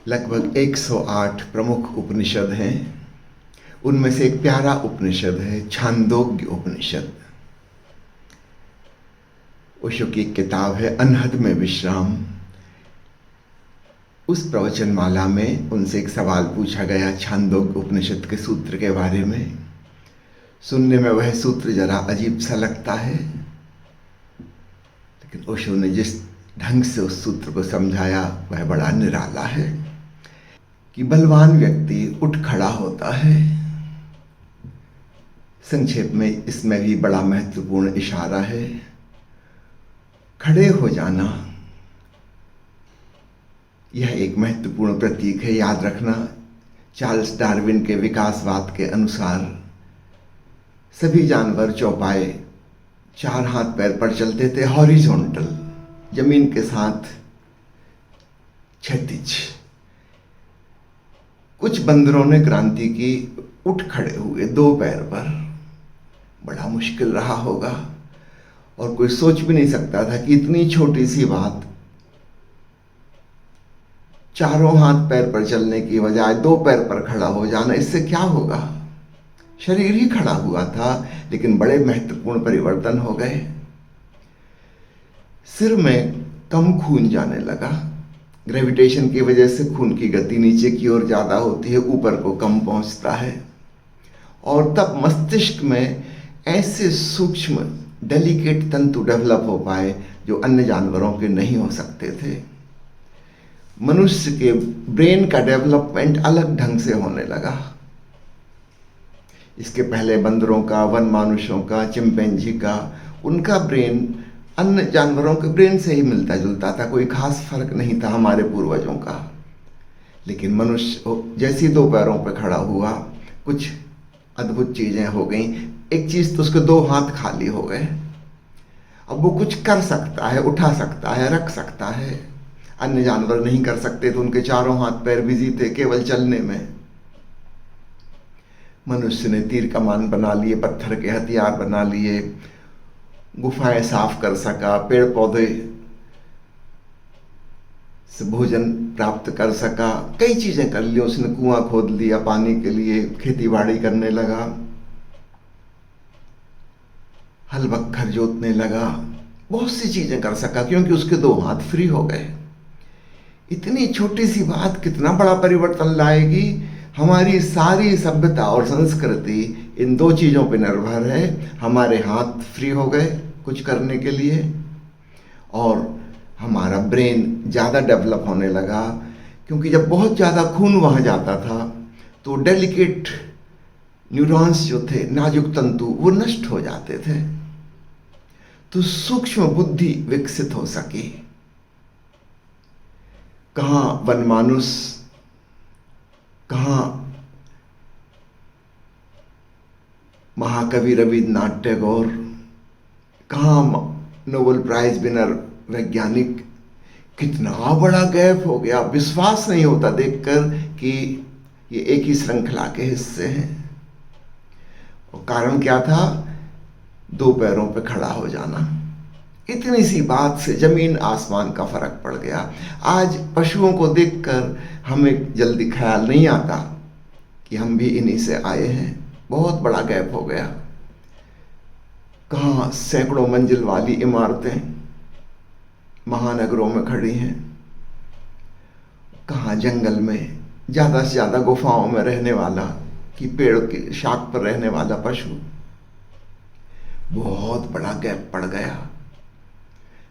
लगभग 108 प्रमुख उपनिषद हैं। उनमें से एक प्यारा उपनिषद है छांदोग्य उपनिषद। ओशो की एक किताब है अनहद में विश्राम। उस प्रवचनमाला में उनसे एक सवाल पूछा गया छांदोग्य उपनिषद के सूत्र के बारे में। सुनने में वह सूत्र जरा अजीब सा लगता है, लेकिन ओशो ने जिस ढंग से उस सूत्र को समझाया वह बड़ा निराला है कि बलवान व्यक्ति उठ खड़ा होता है। संक्षेप में इसमें भी बड़ा महत्वपूर्ण इशारा है। खड़े हो जाना यह एक महत्वपूर्ण प्रतीक है। याद रखना, चार्ल्स डार्विन के विकासवाद के अनुसार सभी जानवर चौपाए 4 हाथ पैर पर चलते थे, हॉरिजॉन्टल, जमीन के साथ क्षैतिज। कुछ बंदरों ने क्रांति की, उठ खड़े हुए 2 पैर पर। बड़ा मुश्किल रहा होगा और कोई सोच भी नहीं सकता था कि इतनी छोटी सी बात, 4 हाथ पैर पर चलने की बजाय 2 पैर पर खड़ा हो जाना, इससे क्या होगा। शरीर ही खड़ा हुआ था, लेकिन बड़े महत्वपूर्ण परिवर्तन हो गए। सिर में कम खून जाने लगा। ग्रेविटेशन की वजह से खून की गति नीचे की ओर ज़्यादा होती है, ऊपर को कम पहुंचता है। और तब मस्तिष्क में ऐसे सूक्ष्म डेलिकेट तंतु डेवलप हो पाए जो अन्य जानवरों के नहीं हो सकते थे। मनुष्य के ब्रेन का डेवलपमेंट अलग ढंग से होने लगा। इसके पहले बंदरों का, वन मानुषों का, चिंपैंजी का, उनका ब्रेन अन्य जानवरों के ब्रेन से ही मिलता जुलता था। कोई खास फर्क नहीं था हमारे पूर्वजों का। लेकिन मनुष्य जैसे 2 पैरों पर खड़ा हुआ, कुछ अद्भुत चीजें हो गई। एक चीज तो उसके 2 हाथ खाली हो गए। अब वो कुछ कर सकता है, उठा सकता है, रख सकता है। अन्य जानवर नहीं कर सकते थे, उनके 4 हाथ पैर बिजी थे केवल चलने में। मनुष्य ने तीर कमान बना लिए, पत्थर के हथियार बना लिए, गुफाएं साफ कर सका, पेड़ पौधे से भोजन प्राप्त कर सका, कई चीजें कर ली उसने। कुआं खोद लिया पानी के लिए, खेती बाड़ी करने लगा, हल बखर जोतने लगा, बहुत सी चीजें कर सका क्योंकि उसके 2 हाथ फ्री हो गए। इतनी छोटी सी बात कितना बड़ा परिवर्तन लाएगी। हमारी सारी सभ्यता और संस्कृति इन 2 चीजों पर निर्भर है। हमारे हाथ फ्री हो गए कुछ करने के लिए, और हमारा ब्रेन ज़्यादा डेवलप होने लगा। क्योंकि जब बहुत ज़्यादा खून वहाँ जाता था तो डेलिकेट न्यूरॉन्स जो थे, नाजुक तंतु, वो नष्ट हो जाते थे, तो सूक्ष्म बुद्धि विकसित हो सकी। कहाँ वनमानुष, कहाँ महाकवि रविन्द्रनाथ टैगोर, कहाँ नोबेल प्राइज विनर वैज्ञानिक। कितना बड़ा गैप हो गया। विश्वास नहीं होता देखकर कि ये एक ही श्रृंखला के हिस्से हैं। और कारण क्या था? 2 पैरों पे खड़ा हो जाना। इतनी सी बात से जमीन आसमान का फर्क पड़ गया। आज पशुओं को देखकर हमें जल्दी ख्याल नहीं आता कि हम भी इन्हीं से आए हैं। बहुत बड़ा गैप हो गया। कहाँ सैकड़ों मंजिल वाली इमारतें महानगरों में खड़ी हैं, कहाँ जंगल में ज़्यादा से ज़्यादा गुफाओं में रहने वाला, कि पेड़ की शाख पर रहने वाला पशु। बहुत बड़ा गैप पड़ गया।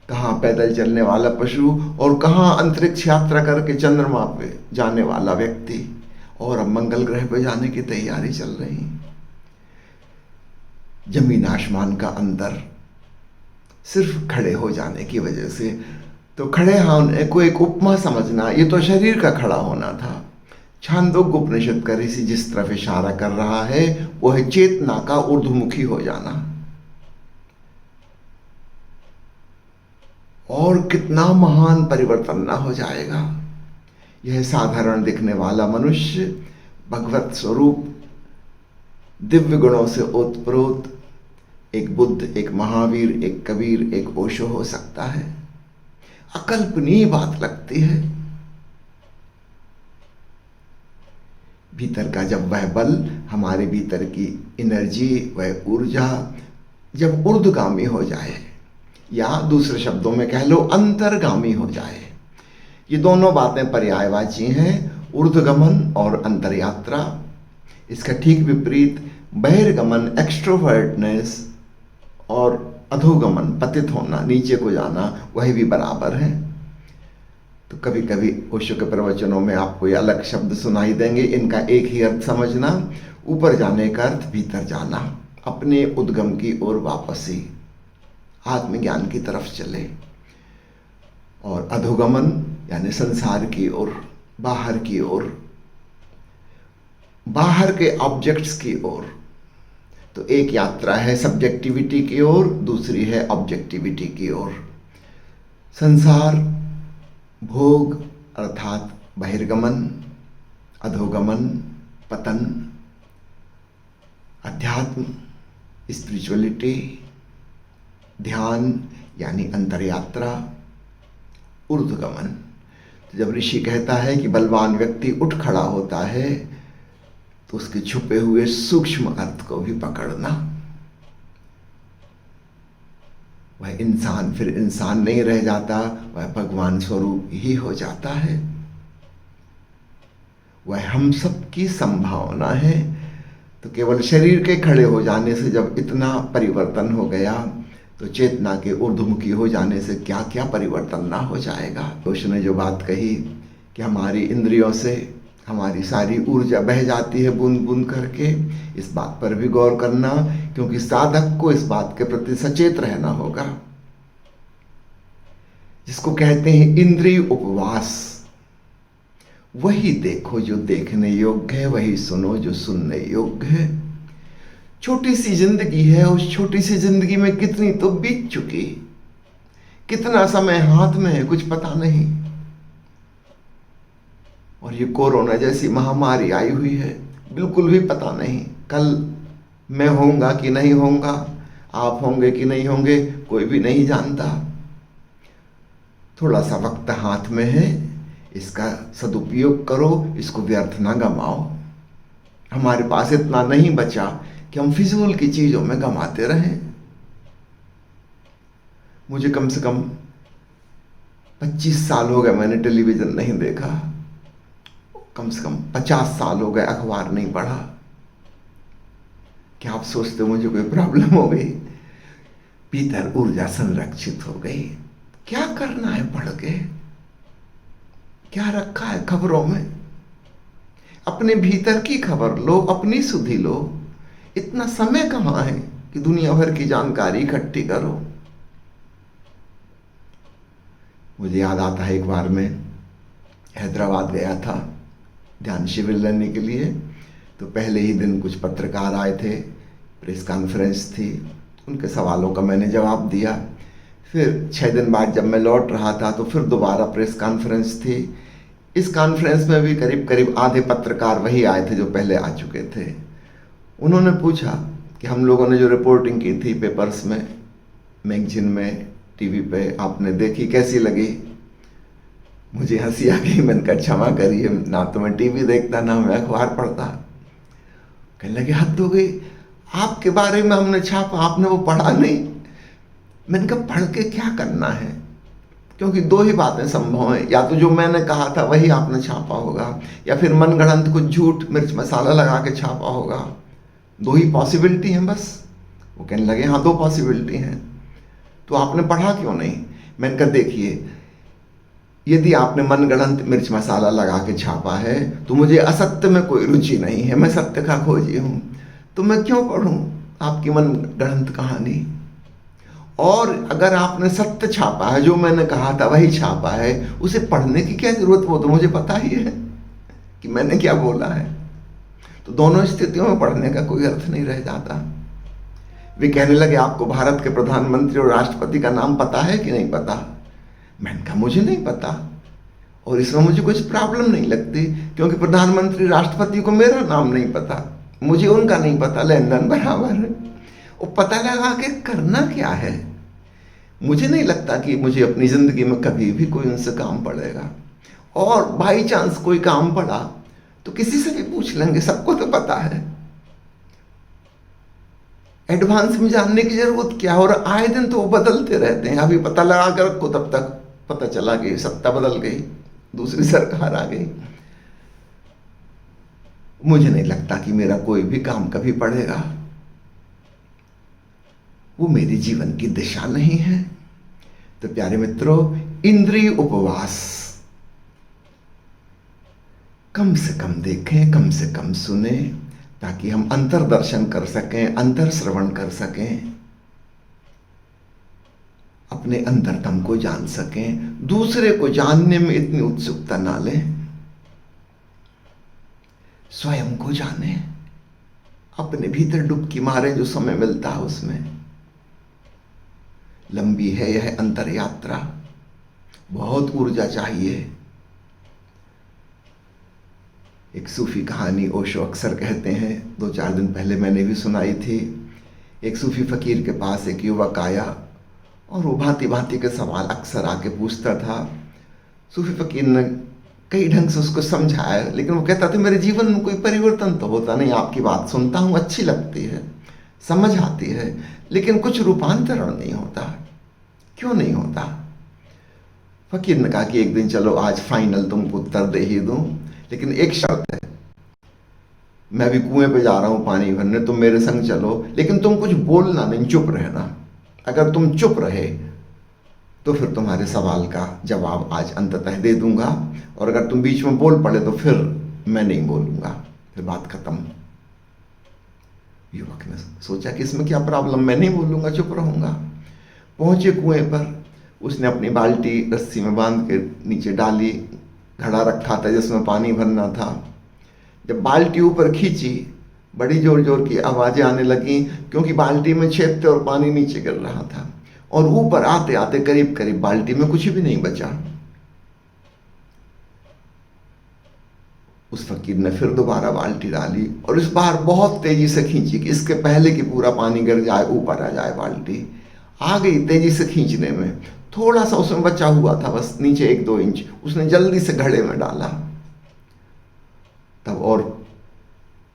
कहाँ पैदल चलने वाला पशु और कहाँ अंतरिक्ष यात्रा करके चंद्रमा पे जाने वाला व्यक्ति, और अब मंगल ग्रह पे जाने की तैयारी चल रही। जमीन आसमान का अंतर सिर्फ खड़े हो जाने की वजह से। तो खड़े होने को एक उपमा समझना, ये तो शरीर का खड़ा होना था। छांदोग्य उपनिषद का ऋषि जिस तरफ इशारा कर रहा है वो है चेतना का ऊर्ध्वमुखी हो जाना। और कितना महान परिवर्तन ना हो जाएगा। यह साधारण दिखने वाला मनुष्य भगवत स्वरूप दिव्य गुणों से ओतप्रोत एक बुद्ध, एक महावीर, एक कबीर, एक ओशो हो सकता है। अकल्पनीय बात लगती है। भीतर का जब वह बल, हमारे भीतर की एनर्जी, वह ऊर्जा जब ऊर्ध्वगामी हो जाए, या दूसरे शब्दों में कह लो अंतर्गामी हो जाए। ये दोनों बातें पर्यायवाची हैं, ऊर्ध्वगमन और अंतरयात्रा। इसका ठीक विपरीत बहिर्गमन, एक्सट्रोवर्टनेस, और अधोगमन, पतित होना, नीचे को जाना, वह भी बराबर है। तो कभी कभी ओशो के प्रवचनों में आपको ये अलग शब्द सुनाई देंगे, इनका एक ही अर्थ समझना। ऊपर जाने का अर्थ भीतर जाना, अपने उद्गम की ओर वापसी, आत्मज्ञान की तरफ चले। और अधोगमन यानी संसार की ओर, बाहर की ओर, बाहर के ऑब्जेक्ट्स की ओर। तो एक यात्रा है सब्जेक्टिविटी की ओर, दूसरी है ऑब्जेक्टिविटी की ओर। संसार, भोग अर्थात बहिर्गमन, अधोगमन, पतन, अध्यात्म, स्पिरिचुअलिटी, ध्यान यानी अंतरयात्रा, ऊर्ध्वगमन। तो जब ऋषि कहता है कि बलवान व्यक्ति उठ खड़ा होता है, तो उसके छुपे हुए सूक्ष्म अर्थ को भी पकड़ना। वह इंसान फिर इंसान नहीं रह जाता, वह भगवान स्वरूप ही हो जाता है। वह हम सब की संभावना है। तो केवल शरीर के खड़े हो जाने से जब इतना परिवर्तन हो गया, तो चेतना के ऊर्ध्वमुखी हो जाने से क्या क्या परिवर्तन ना हो जाएगा। ओशो ने जो बात कही कि हमारी इंद्रियों से हमारी सारी ऊर्जा बह जाती है बूंद बूंद करके, इस बात पर भी गौर करना, क्योंकि साधक को इस बात के प्रति सचेत रहना होगा, जिसको कहते हैं इंद्रिय उपवास। वही देखो जो देखने योग्य है, वही सुनो जो सुनने योग्य है। छोटी सी जिंदगी है, उस छोटी सी जिंदगी में कितनी तो बीत चुकी, कितना समय हाथ में है कुछ पता नहीं। और ये कोरोना जैसी महामारी आई हुई है, बिल्कुल भी पता नहीं कल मैं होऊंगा कि नहीं होऊंगा, आप होंगे कि नहीं होंगे, कोई भी नहीं जानता। थोड़ा सा वक्त हाथ में है, इसका सदुपयोग करो, इसको व्यर्थ ना गमाओ। हमारे पास इतना नहीं बचा कि हम फिजूल की चीजों में गमाते रहें। मुझे कम से कम 25 साल हो गए मैंने टेलीविजन नहीं देखा, कम से कम 50 साल हो गए अखबार नहीं पढ़ा। क्या आप सोचते हो मुझे कोई प्रॉब्लम हो गई? भीतर ऊर्जा संरक्षित हो गई। क्या करना है पढ़ के? क्या रखा है खबरों में? अपने भीतर की खबर लो, अपनी सुधि लो। इतना समय कहाँ है कि दुनिया भर की जानकारी इकट्ठी करो। मुझे याद आता है एक बार मैं हैदराबाद गया था ध्यान शिविर लेने के लिए। तो पहले ही दिन कुछ पत्रकार आए थे, प्रेस कॉन्फ्रेंस थी, उनके सवालों का मैंने जवाब दिया। फिर 6 दिन बाद जब मैं लौट रहा था तो फिर दोबारा प्रेस कॉन्फ्रेंस थी। इस कॉन्फ्रेंस में भी करीब करीब आधे पत्रकार वही आए थे जो पहले आ चुके थे। उन्होंने पूछा कि हम लोगों ने जो रिपोर्टिंग की थी पेपर्स में, मैगजीन में, टीवी पे, आपने देखी, कैसी लगी? मुझे हंसी आ गई। मैंने कहा क्षमा करिए, ना तो मैं टीवी देखता ना मैं अखबार पढ़ता। कहने लगे हद हो गई, आपके बारे में हमने छापा, आपने वो पढ़ा नहीं। मैंने कहा पढ़ के क्या करना है? क्योंकि 2 ही बातें संभव हैं, या तो जो मैंने कहा था वही आपने छापा होगा, या फिर मनगढ़ंत कुछ झूठ मिर्च मसाला लगा के छापा होगा। 2 ही पॉसिबिलिटी हैं बस। वो कहने लगे हाँ 2 पॉसिबिलिटी हैं, तो आपने पढ़ा क्यों नहीं? मैंने कहा देखिए, यदि आपने मनगढ़ंत मिर्च मसाला लगा के छापा है तो मुझे असत्य में कोई रुचि नहीं है, मैं सत्य का खोजी हूँ, तो मैं क्यों पढ़ूँ आपकी मनगढ़ंत कहानी? और अगर आपने सत्य छापा है, जो मैंने कहा था वही छापा है, उसे पढ़ने की क्या जरूरत? वो तो मुझे पता ही है कि मैंने क्या बोला है। तो दोनों स्थितियों में पढ़ने का कोई अर्थ नहीं रह जाता। वे कहने लगे आपको भारत के प्रधानमंत्री और राष्ट्रपति का नाम पता है कि नहीं पता? मैंने कहा मुझे नहीं पता, और इसमें मुझे कुछ प्रॉब्लम नहीं लगती, क्योंकि प्रधानमंत्री राष्ट्रपति को मेरा नाम नहीं पता, मुझे उनका नहीं पता, लेन देन बराबर है। वो पता लगा के करना क्या है? मुझे नहीं लगता कि मुझे अपनी जिंदगी में कभी भी कोई उनसे काम पड़ेगा। और बाई चांस कोई काम पड़ा तो किसी से भी पूछ लेंगे, सबको तो पता है। एडवांस में जानने की जरूरत क्या, और आए दिन तो वो बदलते रहते हैं। अभी पता लगा कर रखो, तब तक पता चला कि सत्ता बदल गई, दूसरी सरकार आ गई। मुझे नहीं लगता कि मेरा कोई भी काम कभी पड़ेगा। वो मेरे जीवन की दिशा नहीं है। तो प्यारे मित्रों, इंद्रिय उपवास कम से कम देखें, कम से कम सुने, ताकि हम अंतर्दर्शन कर सकें, अंतर श्रवण कर सकें, अपने अंतरतम को जान सकें। दूसरे को जानने में इतनी उत्सुकता ना लें, स्वयं को जाने, अपने भीतर डुबकी मारे जो समय मिलता है उसमें। लंबी है यह अंतर यात्रा, बहुत ऊर्जा चाहिए। एक सूफी कहानी ओशो अक्सर कहते हैं, 2-4 दिन पहले मैंने भी सुनाई थी। एक सूफी फकीर के पास एक युवक आया और वो भांति भांति के सवाल अक्सर आके पूछता था। सूफी फकीर ने कई ढंग से उसको समझाया, लेकिन वो कहता था मेरे जीवन में कोई परिवर्तन तो होता नहीं। आपकी बात सुनता हूँ, अच्छी लगती है, समझ आती है, लेकिन कुछ रूपांतरण नहीं होता। क्यों नहीं होता? फकीर ने कहा कि एक दिन चलो, आज फाइनल तुमको उत्तर दे ही दूं, लेकिन एक शर्त है। मैं भी कुएं पे जा रहा हूं पानी भरने, तुम मेरे संग चलो, लेकिन तुम कुछ बोलना नहीं, चुप रहना। अगर तुम चुप रहे तो फिर तुम्हारे सवाल का जवाब आज अंततः दे दूंगा, और अगर तुम बीच में बोल पड़े तो फिर मैं नहीं बोलूंगा, फिर बात खत्म। युवक ने सोचा कि इसमें क्या प्रॉब्लम, मैं नहीं बोलूंगा, चुप रहूंगा। पहुंचे कुएं पर, उसने अपनी बाल्टी रस्सी में बांध के नीचे डाली, घड़ा रखा था जिसमें पानी भरना था। जब बाल्टी ऊपर खींची, बड़ी जोर जोर की आवाजें आने लगी, क्योंकि बाल्टी में छेद थे और पानी नीचे गिर रहा था। और ऊपर आते आते करीब करीब बाल्टी में कुछ भी नहीं बचा। उस फकीर ने फिर दोबारा बाल्टी डाली और इस बार बहुत तेजी से खींची कि इसके पहले कि पूरा पानी गिर जाए, ऊपर आ जाए। बाल्टी आ गई तेजी से खींचने में, थोड़ा सा उसमें बचा हुआ था, बस नीचे 1-2 इंच। उसने जल्दी से घड़े में डाला। तब और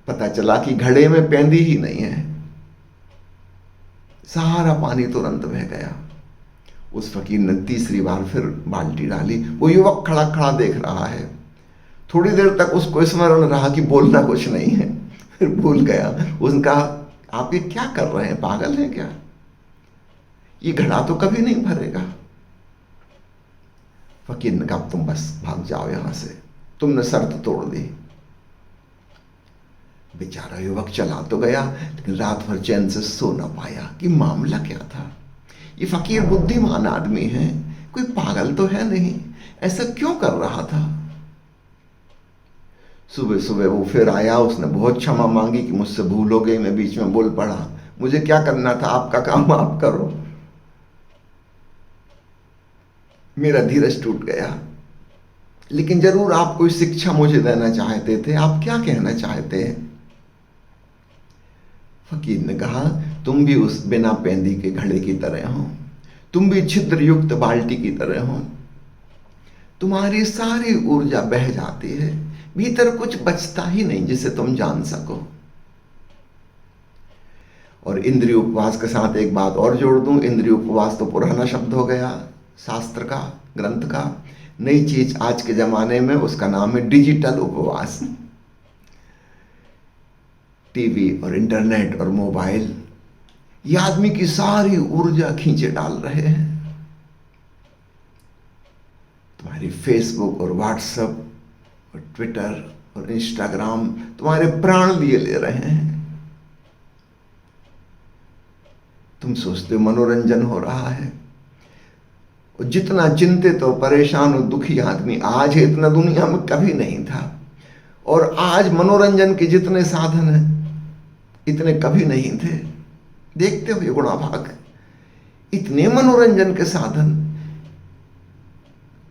पता चला कि घड़े में पेंदी ही नहीं है, सारा पानी तुरंत बह गया। उस फकीर ने तीसरी बार फिर बाल्टी डाली। वो युवक खड़ा खड़ा देख रहा है। थोड़ी देर तक उसको स्मरण रहा कि बोलना कुछ नहीं है, फिर भूल गया। उसने कहा, आप ये क्या कर रहे हैं, पागल हैं क्या? ये घड़ा तो कभी नहीं भरेगा। फकीर ने कहा, तुम बस भाग जाओ यहां से, तुमने शर्त तोड़ दी। बेचारा युवक चला तो गया, लेकिन रात भर चैन से सो ना पाया कि मामला क्या था। ये फकीर बुद्धिमान आदमी है, कोई पागल तो है नहीं, ऐसा क्यों कर रहा था? सुबह सुबह वो फिर आया। उसने बहुत क्षमा मांगी कि मुझसे भूल हो गई, मैं बीच में बोल पड़ा, मुझे क्या करना था, आपका काम आप करो। मेरा धीरज टूट गया, लेकिन जरूर आप कोई शिक्षा मुझे देना चाहते थे। आप क्या कहना चाहते हैं? फकीर ने कहा, तुम भी उस बिना पेंदी के घड़े की तरह हो, तुम भी छिद्र युक्त बाल्टी की तरह हो। तुम्हारी सारी ऊर्जा बह जाती है, भीतर कुछ बचता ही नहीं जिसे तुम जान सको। और इंद्रिय उपवास के साथ एक बात और जोड़ दूं। इंद्रिय उपवास तो पुराना शब्द हो गया, शास्त्र का, ग्रंथ का। नई चीज आज के जमाने में, उसका नाम है डिजिटल उपवास। टीवी और इंटरनेट और मोबाइल ये आदमी की सारी ऊर्जा खींचे डाल रहे हैं। तुम्हारी फेसबुक और व्हाट्सएप और ट्विटर और इंस्टाग्राम तुम्हारे प्राण लिए ले रहे हैं। तुम सोचते हो मनोरंजन हो रहा है, और जितना चिंतित और परेशान और दुखी आदमी आज है, इतना दुनिया में कभी नहीं था। और आज मनोरंजन के जितने साधन हैं इतने कभी नहीं थे। देखते हो ये गुणा भाग, इतने मनोरंजन के साधन।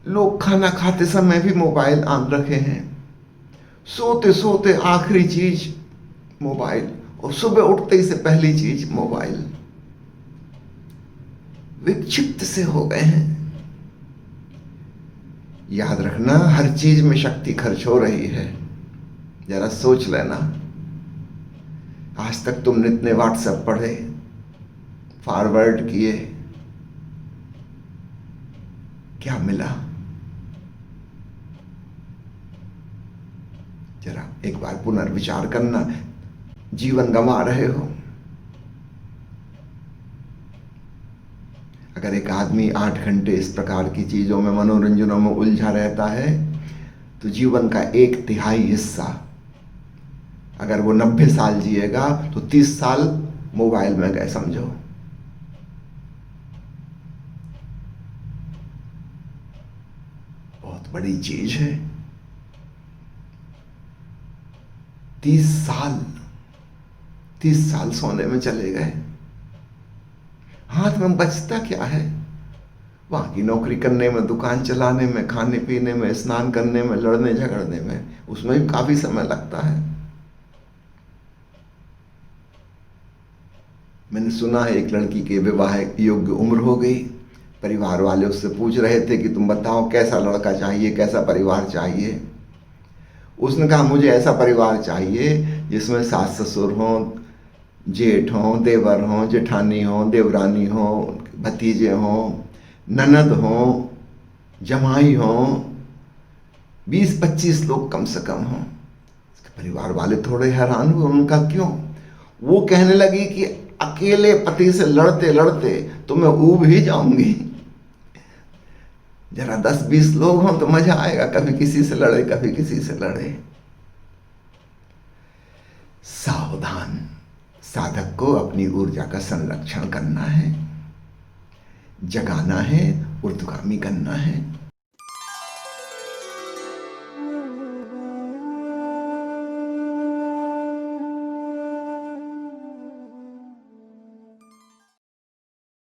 लोग खाना खाते समय भी मोबाइल आन रखे हैं, सोते सोते आखिरी चीज मोबाइल, और सुबह उठते ही से पहली चीज मोबाइल। विक्षिप्त से हो गए हैं। याद रखना, हर चीज में शक्ति खर्च हो रही है। जरा सोच लेना, आज तक तुमने इतने व्हाट्सएप पढ़े, फॉरवर्ड किए, क्या मिला? जरा एक बार पुनर्विचार करना। जीवन गंवा रहे हो। अगर एक आदमी 8 घंटे इस प्रकार की चीजों में, मनोरंजनों में उलझा रहता है, तो जीवन का 1/3 हिस्सा, अगर वो 90 साल जिएगा तो 30 साल मोबाइल में गए समझो। बहुत बड़ी चीज है। 30 साल 30 साल सोने में चले गए। हाथ में बचता क्या है? वहां की नौकरी करने में, दुकान चलाने में, खाने पीने में, स्नान करने में, लड़ने झगड़ने में, उसमें भी काफी समय लगता है। मैंने सुना है एक लड़की के विवाह योग्य उम्र हो गई। परिवार वाले उससे पूछ रहे थे कि तुम बताओ कैसा लड़का चाहिए, कैसा परिवार चाहिए। उसने कहा मुझे ऐसा परिवार चाहिए जिसमें सास ससुर हों, जेठ हों, देवर हों, जेठानी हों, देवरानी हों, भतीजे हों, ननद हों, जमाई हों, 20-25 लोग कम से कम हों। परिवार वाले थोड़े हैरान हुए। उनका क्यों? वो कहने लगी कि अकेले पति से लड़ते लड़ते तो मैं ऊब ही जाऊंगी। जरा 10-20 लोग हों तो मजा आएगा, कभी किसी से लड़े, कभी किसी से लड़े। सावधान। साधक को अपनी ऊर्जा का संरक्षण करना है, जगाना है, ऊर्ध्वगामी करना है।